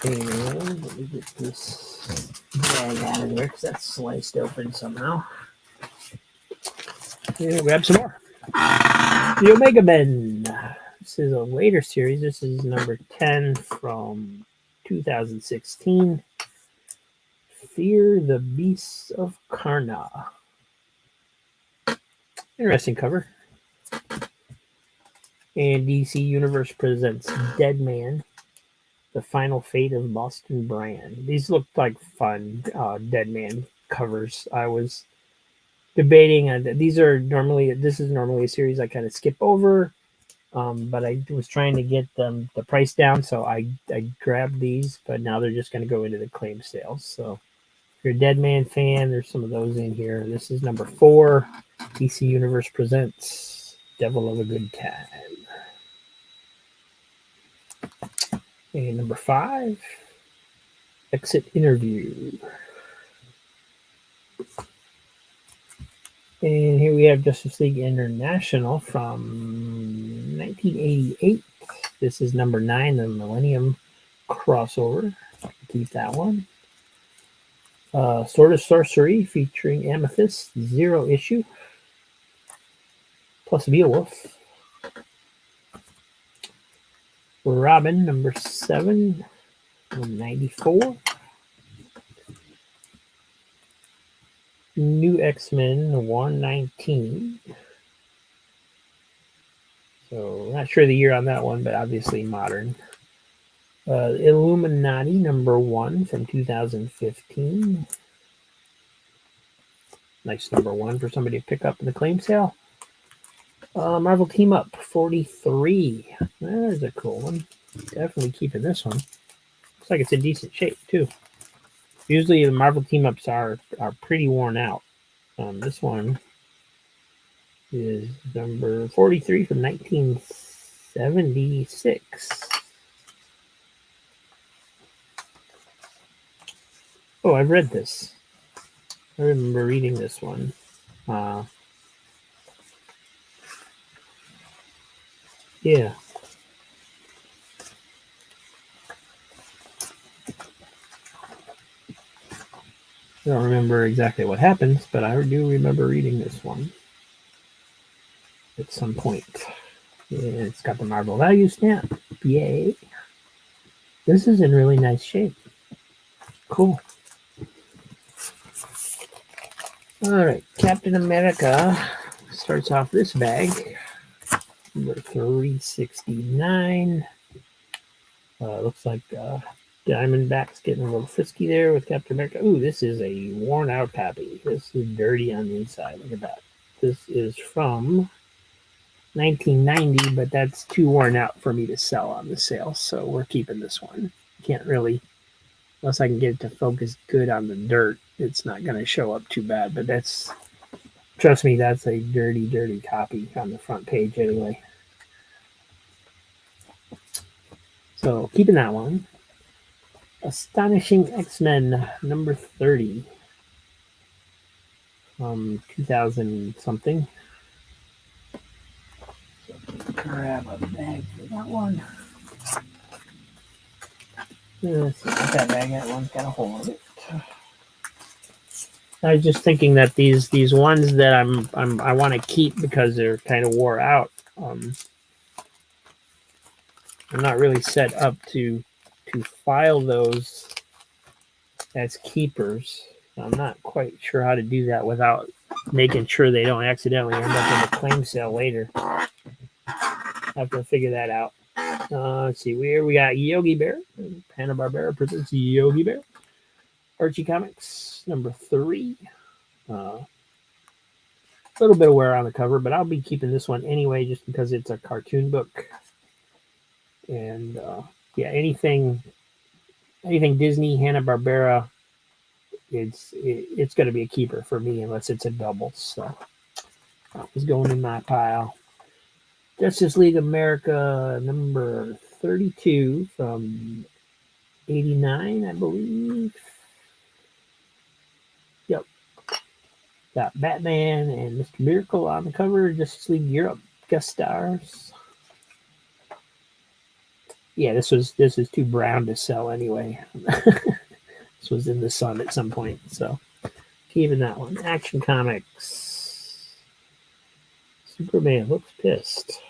And let me get this bag out of there because that's sliced open somehow. And grab some more. The Omega Men. This is a later series. This is number 10 from 2016. Fear the Beasts of Karna. Interesting cover. And DC Universe presents Dead Man, The Final Fate of Boston Brand. These look like fun Dead Man covers. I was debating. This is normally a series I kind of skip over, but I was trying to get the price down, so I grabbed these, but now they're just going to go into the claim sales. So if you're a Dead Man fan, there's some of those in here. This is number 4. DC Universe presents Devil of a Good Time. And number 5, Exit Interview. And here we have Justice League International from 1988. This is number 9, the Millennium crossover. keep that one. Sword of Sorcery featuring Amethyst, 0 issue. Plus Beowulf. Robin, number 7, 194. New X-Men, 119. So, not sure the year on that one, but obviously modern. Illuminati, number 1 from 2015. Nice number 1 for somebody to pick up in the claim sale. Marvel Team Up, 43. There's a cool one. Definitely keeping this one. Looks like it's in decent shape, too. Usually the Marvel Team Ups are pretty worn out. This one is number 43 from 1976. Oh, I've read this. I remember reading this one. Yeah. I don't remember exactly what happens, but I do remember reading this one at some point. Yeah, it's got the Marvel Value stamp. Yay. This is in really nice shape. Cool. All right, Captain America starts off this bag. Number 369. Looks like Diamondback's getting a little frisky there with Captain America. Ooh, this is a worn out copy. This is dirty on the inside. Look at that. This is from 1990, but that's too worn out for me to sell on the sale, so we're keeping this one. Can't really, unless I can get it to focus good on the dirt, it's not going to show up too bad, but that's, trust me, that's a dirty, dirty copy on the front page anyway. So keeping that one. Astonishing X-Men number 30 from 2000 something. So grab a bag for that one. Let's see what that bag, that one's got a hole in it. I was just thinking that these ones that I want to keep because they're kind of wore out. I'm not really set up to file those as keepers. I'm not quite sure how to do that without making sure they don't accidentally end up in the claim sale later. I have to figure that out. Let's see, we got Yogi Bear. Hanna-Barbera presents Yogi Bear. Archie Comics, number 3. A little bit of wear on the cover, but I'll be keeping this one anyway just because it's a cartoon book. And yeah, anything Disney, Hanna-Barbera, it's going to be a keeper for me unless it's a double. So it's going in my pile. Justice League America number 32 from 89, I believe. Yep. Got Batman and Mr. Miracle on the cover. Justice League Europe guest stars. Yeah, this is too brown to sell anyway. This was in the sun at some point, so keeping that one. Action Comics. Superman looks pissed.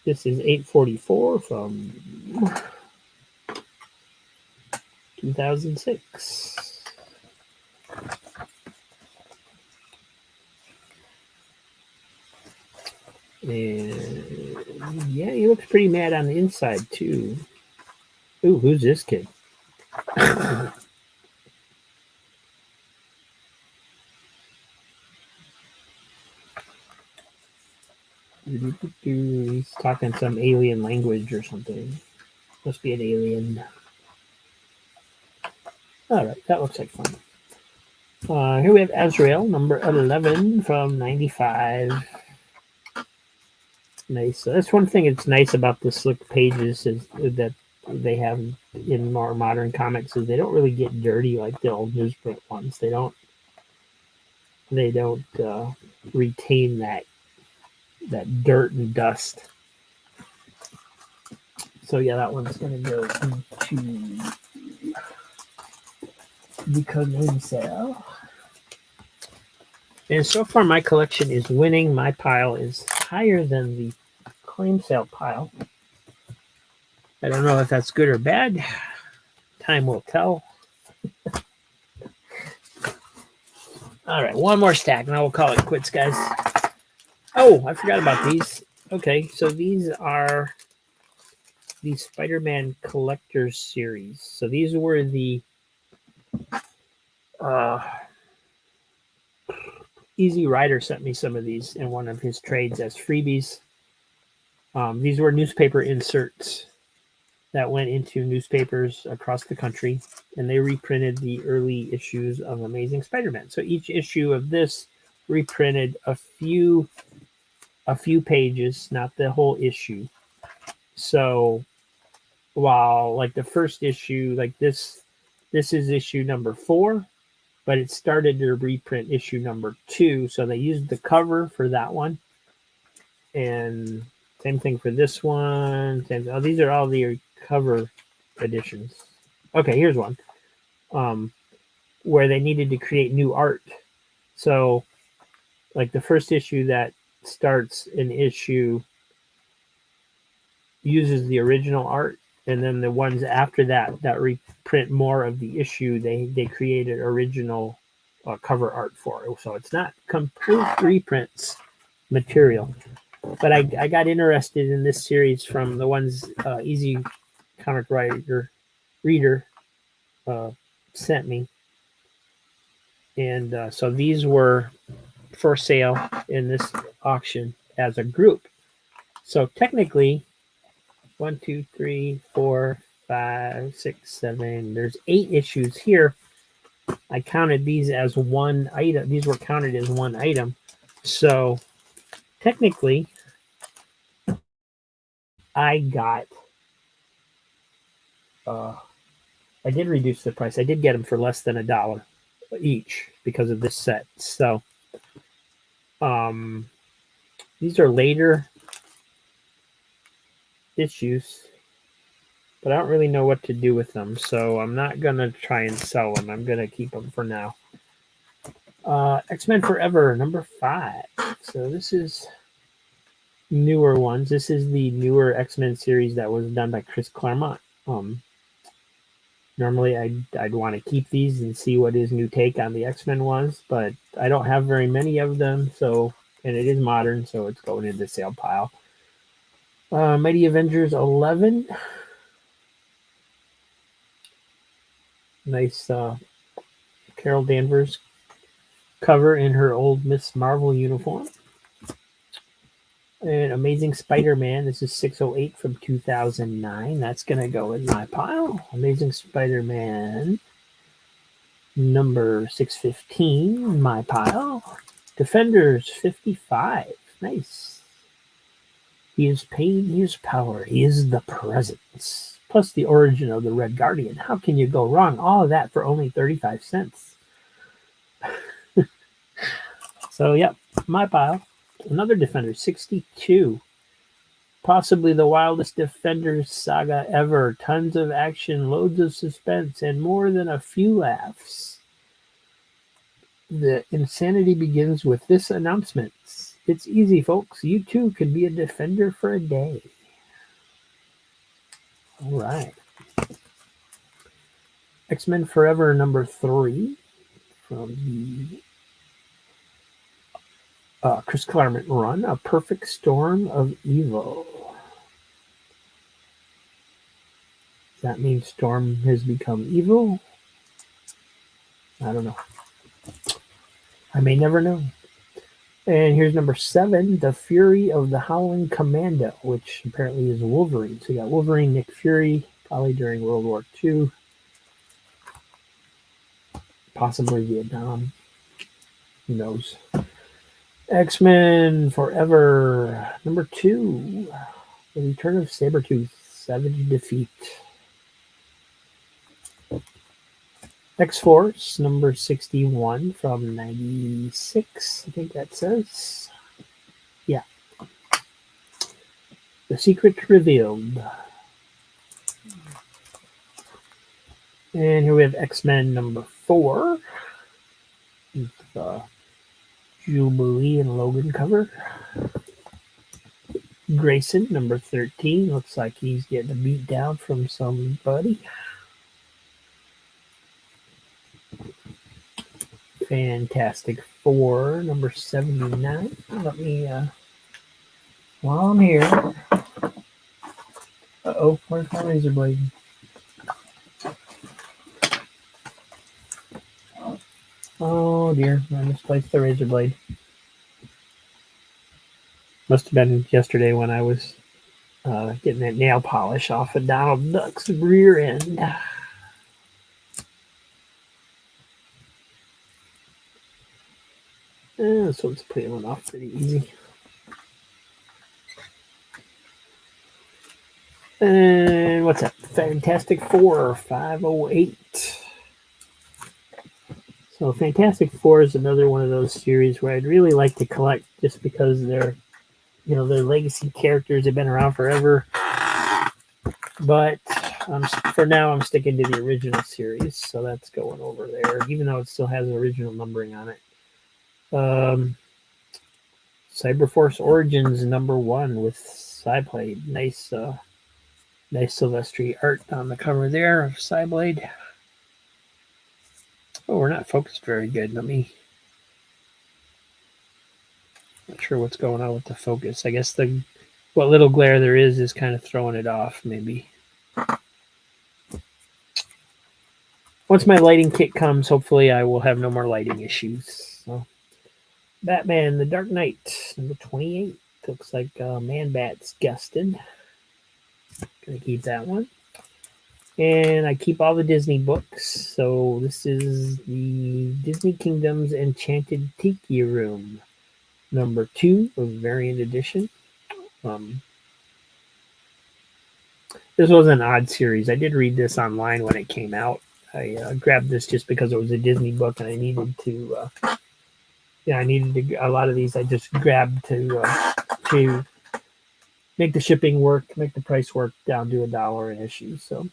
This is 844 from 2006. And yeah, he looks pretty mad on the inside too. Ooh, who's this kid? He's talking some alien language or something. Must be an alien. All right, that looks like fun. Here we have Azrael, number 11 from 95. Nice. That's one thing that's nice about the slick pages is that they have in more modern comics is they don't really get dirty like the old newsprint ones. They don't retain that dirt and dust. So yeah, that one's going to go into the claim sale. And so far, my collection is winning. My pile is higher than the claim sale pile. I don't know if that's good or bad. Time will tell. All right, one more stack, and I will call it quits, guys. Oh, I forgot about these. Okay, so these are the Spider-Man Collectors series. So these were the Easy Rider sent me some of these in one of his trades as freebies. These were newspaper inserts that went into newspapers across the country, and they reprinted the early issues of Amazing Spider-Man. So each issue of this reprinted a few pages, not the whole issue. So while like the first issue, like this is issue number 4, but it started to reprint issue number 2. So they used the cover for that one, and same thing for this one. These are all the cover editions. Okay, here's one where they needed to create new art. So like the first issue that starts an issue uses the original art, and then the ones after that reprint more of the issue, they created original cover art for it. So it's not complete reprints material. But I got interested in this series from the ones Easy Comic Reader sent me. And so these were for sale in this auction as a group. So technically, 1, 2, 3, 4, 5, 6, 7. There's 8 issues here. I counted these as one item. These were counted as one item. So technically, I got. I did reduce the price. I did get them for less than $1 each because of this set. So these are later issues, but I don't really know what to do with them, so I'm not going to try and sell them. I'm going to keep them for now. X-Men Forever, number 5. So this is newer ones. This is the newer X-Men series that was done by Chris Claremont. Normally, I'd want to keep these and see what his new take on the X-Men was, but I don't have very many of them, so, and it is modern, so it's going into the sale pile. Mighty Avengers 11. Nice Carol Danvers cover in her old Miss Marvel uniform. And Amazing Spider-Man. This is 608 from 2009. That's going to go in my pile. Amazing Spider-Man number 615 in my pile. Defenders 55. Nice. He is pain, he is power, he is the presence. Plus the origin of the Red Guardian. How can you go wrong? All of that for only 35 cents. So, yep, my pile. Another Defender, 62. Possibly the wildest Defenders saga ever. Tons of action, loads of suspense, and more than a few laughs. The insanity begins with this announcement. It's easy, folks. You too can be a Defender for a day. All right. X-Men Forever number 3 from the Chris Claremont run, A Perfect Storm of Evil. Does that mean Storm has become evil? I don't know. I may never know. And here's number 7, The Fury of the Howling Commando, which apparently is Wolverine. So you got Wolverine, Nick Fury, probably during World War II. Possibly Vietnam. Who knows? X-Men Forever, number 2, The Return of Sabretooth, Savage Defeat. X-Force, number 61 from 96, I think that says. Yeah. The Secret Revealed. And here we have X-Men number 4. With Jubilee and Logan cover. Grayson number 13. Looks like he's getting a beat down from somebody. Fantastic Four number 79. Let me, while I'm here. Uh-oh, where's my razor blade? Oh dear, I misplaced the razor blade. Must have been yesterday when I was getting that nail polish off of Donald Duck's rear end. This one's peeling off pretty easy. And what's that? Fantastic Four 508. So Fantastic Four is another one of those series where I'd really like to collect just because they're legacy characters. They've been around forever. But for now, I'm sticking to the original series, so that's going over there, even though it still has original numbering on it. Cyberforce Origins number 1 with Cyblade. Nice Silvestri art on the cover there of Cyblade. Oh, we're not focused very good. Not sure what's going on with the focus. I guess what little glare there is kind of throwing it off, maybe. Once my lighting kit comes, hopefully I will have no more lighting issues. So, Batman, The Dark Knight, number 28. Looks like Man-Bat's gusted. Gonna keep that one. And I keep all the Disney books. So this is the Disney Kingdom's Enchanted Tiki Room, number 2 of variant edition. This was an odd series. I did read this online when it came out. I grabbed this just because it was a Disney book, and I needed to. A lot of these I just grabbed to make the shipping work, make the price work down to $1 an issue. So,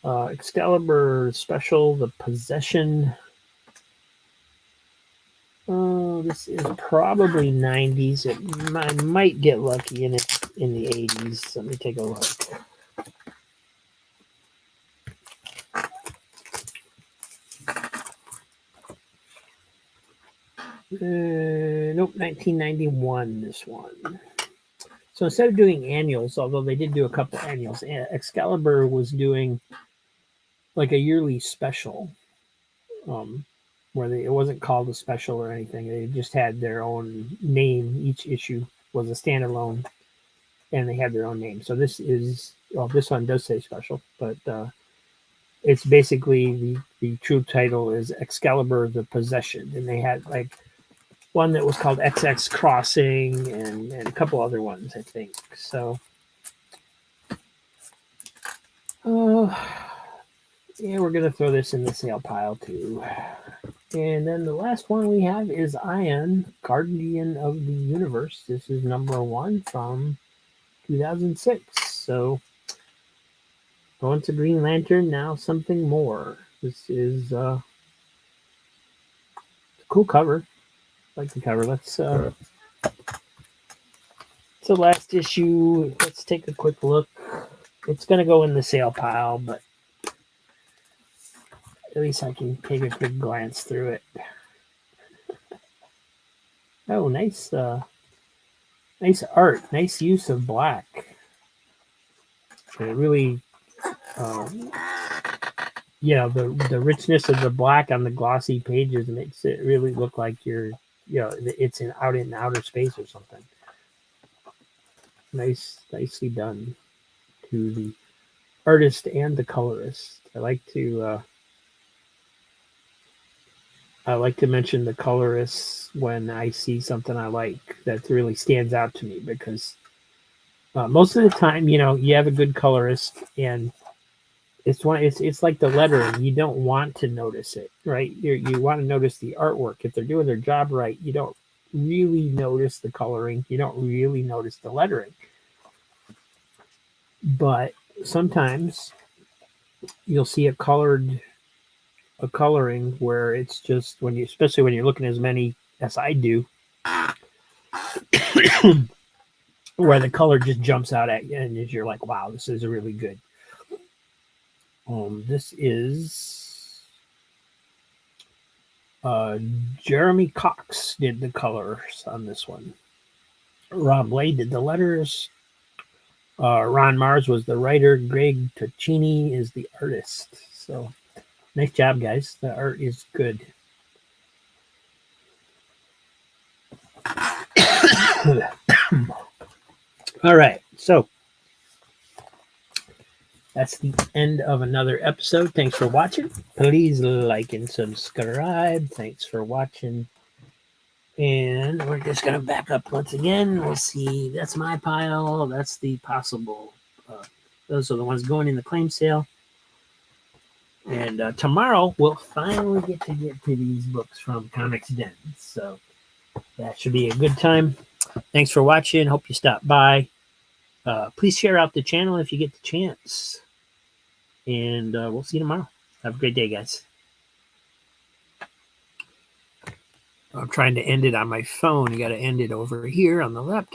Excalibur Special, The Possession. Oh, this is probably 90s. I might get lucky in the 80s. Let me take a look. Nope, 1991, this one. So instead of doing annuals, although they did do a couple annuals, Excalibur was doing like a yearly special, where it wasn't called a special or anything. They just had their own name. Each issue was a standalone, and they had their own name. So this one does say special, but it's basically the true title is Excalibur: The Possession, and they had like one that was called XX Crossing and a couple other ones, I think. So, yeah, we're going to throw this in the sale pile too. And then the last one we have is Ion, Guardian of the Universe. This is number 1 from 2006. So, going to Green Lantern, now something more. This is a cool cover. Like the cover. It's the last issue. Let's take a quick look. It's going to go in the sale pile, but at least I can take a quick glance through it. Oh, nice art. Nice use of black. It really, the richness of the black on the glossy pages makes it really look like it's out in outer space or something. Nicely done to the artist and the colorist. I like to mention the colorists when I see something I like that really stands out to me, because most of the time, you have a good colorist and it's like the lettering. You don't want to notice it, right? You want to notice the artwork. If they're doing their job right, you don't really notice the coloring. You don't really notice the lettering. But sometimes you'll see a colored a coloring where it's just when you, especially when you're looking as many as I do, where the color just jumps out at you and you're like, wow, this is really good. This is Jeremy Cox did the colors on this one. Rob Blade did the letters. Ron Mars was the writer. Greg Ticini is the artist. So nice job, guys. The art is good. All right. So that's the end of another episode. Thanks for watching. Please like and subscribe. Thanks for watching. And we're just going to back up once again. We'll see. That's my pile. That's the possible. Those are the ones going in the claim sale. And tomorrow, we'll finally get to these books from Comics Den. So that should be a good time. Thanks for watching. Hope you stop by. Please share out the channel if you get the chance. And we'll see you tomorrow. Have a great day, guys. I'm trying to end it on my phone. You got to end it over here on the laptop.